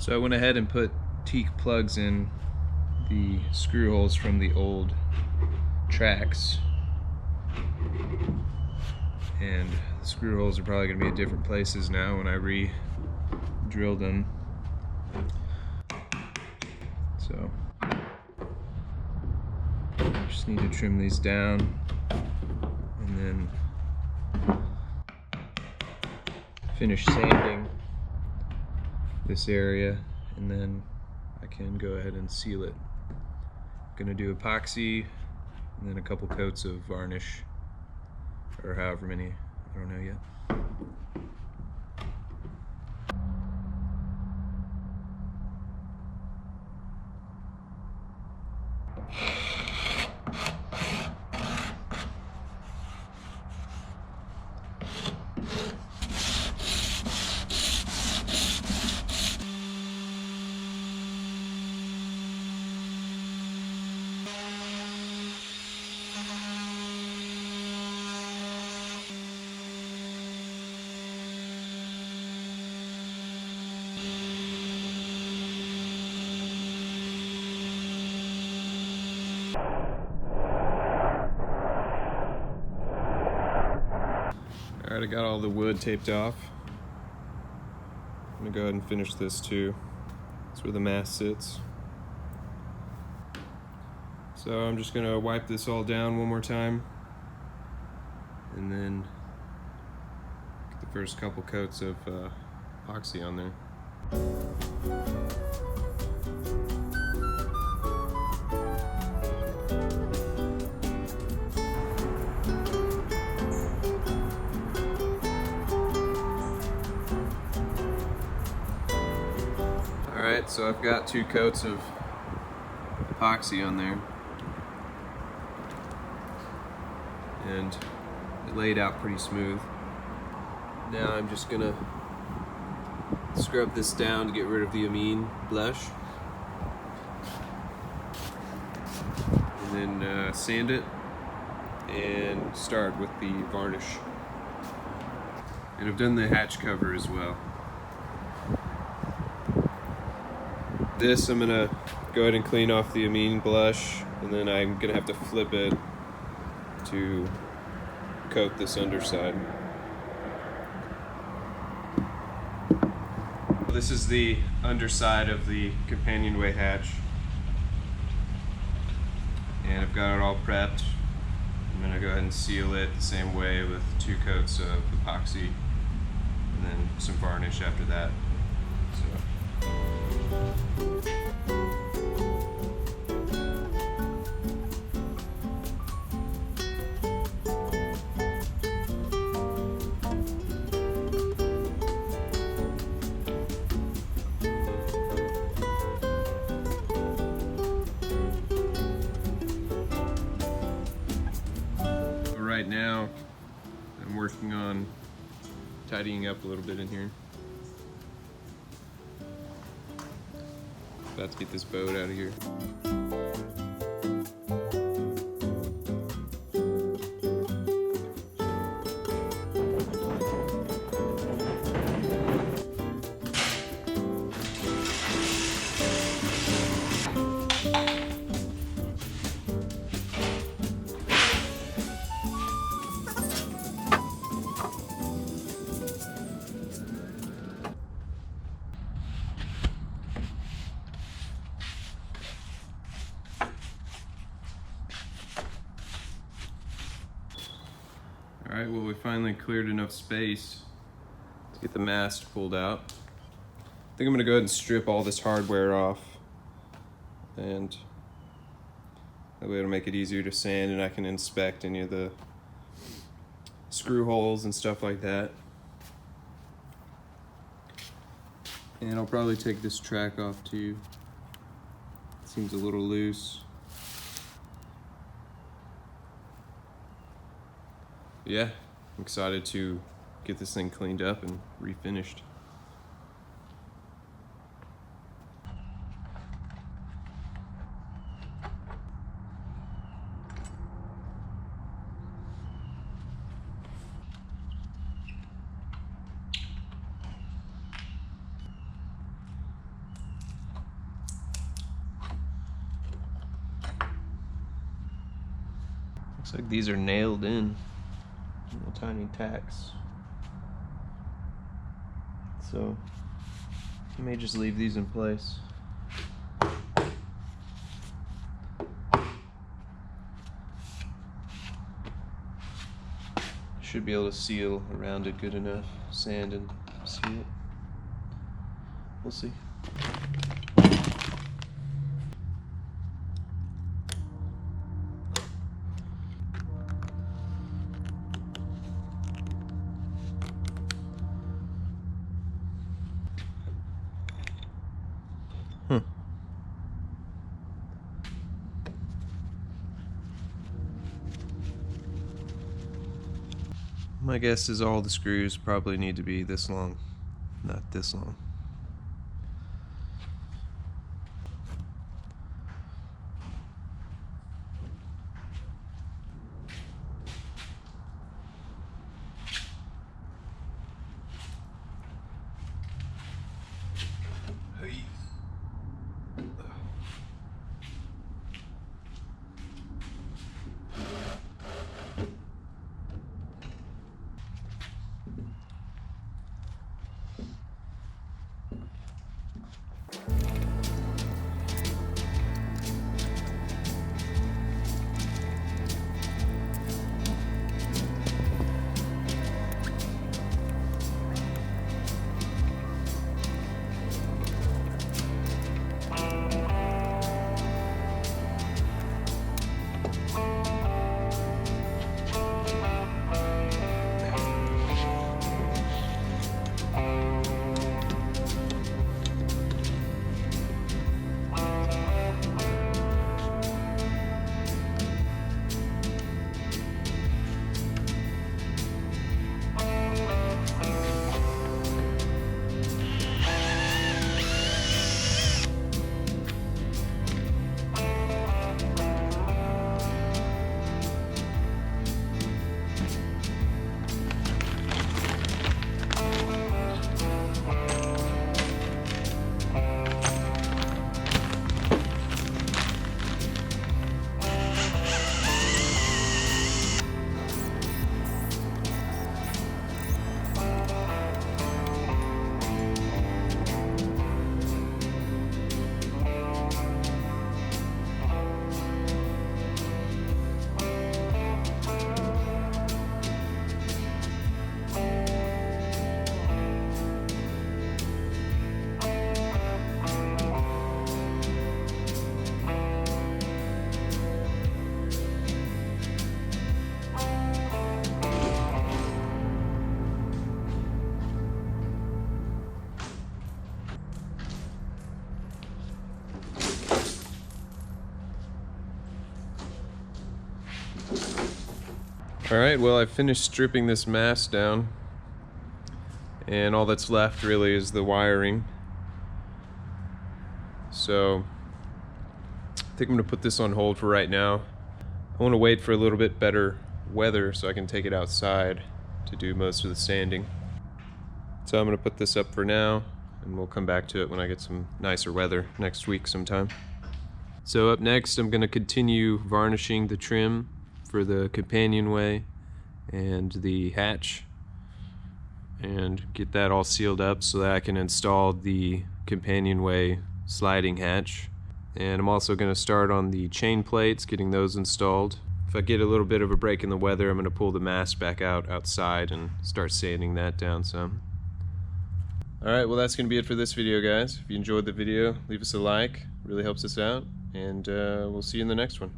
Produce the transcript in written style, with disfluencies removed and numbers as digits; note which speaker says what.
Speaker 1: So I went ahead and put teak plugs in the screw holes from the old tracks, and the screw holes are probably going to be at different places now when I re-drill them. So just need to trim these down and then finish sanding this area, and then I can go ahead and seal it. I'm gonna do epoxy and then a couple coats of varnish, or however many, I don't know yet. Alright, I got all the wood taped off. I'm gonna go ahead and finish this too. That's where the mast sits. So I'm just gonna wipe this all down one more time and then get the first couple coats of epoxy on there. Alright, so I've got 2 coats of epoxy on there, and it laid out pretty smooth. Now I'm just gonna scrub this down to get rid of the amine blush, and then sand it and start with the varnish. And I've done the hatch cover as well. This I'm gonna go ahead and clean off the amine blush, and then I'm gonna have to flip it to coat this underside. This is the underside of the companionway hatch, and I've got it all prepped. I'm gonna go ahead and seal it the same way with 2 coats of epoxy and then some varnish after that. Right now, I'm working on tidying up a little bit in here. About to get this boat out of here. Alright, well, we finally cleared enough space to get the mast pulled out. I think I'm going to go ahead and strip all this hardware off, and that way it'll make it easier to sand, and I can inspect any of the screw holes and stuff like that. And I'll probably take this track off too. It seems a little loose. Yeah, I'm excited to get this thing cleaned up and refinished. Looks like these are nailed in, little tiny tacks. So I may just leave these in place. Should be able to seal around it good enough, sand and seal it. We'll see. My guess is all the screws probably need to be this long, not this long. Alright, well, I finished stripping this mast down, and all that's left really is the wiring. So I think I'm going to put this on hold for right now. I want to wait for a little bit better weather so I can take it outside to do most of the sanding. So I'm going to put this up for now, and we'll come back to it when I get some nicer weather next week sometime. So up next, I'm going to continue varnishing the trim for the companionway and the hatch, and get that all sealed up so that I can install the companionway sliding hatch. And I'm also going to start on the chain plates, getting those installed. If I get a little bit of a break in the weather, I'm going to pull the mast back outside and start sanding that down some. Alright, well, that's going to be it for this video, guys. If you enjoyed the video, leave us a like. It really helps us out. And we'll see you in the next one.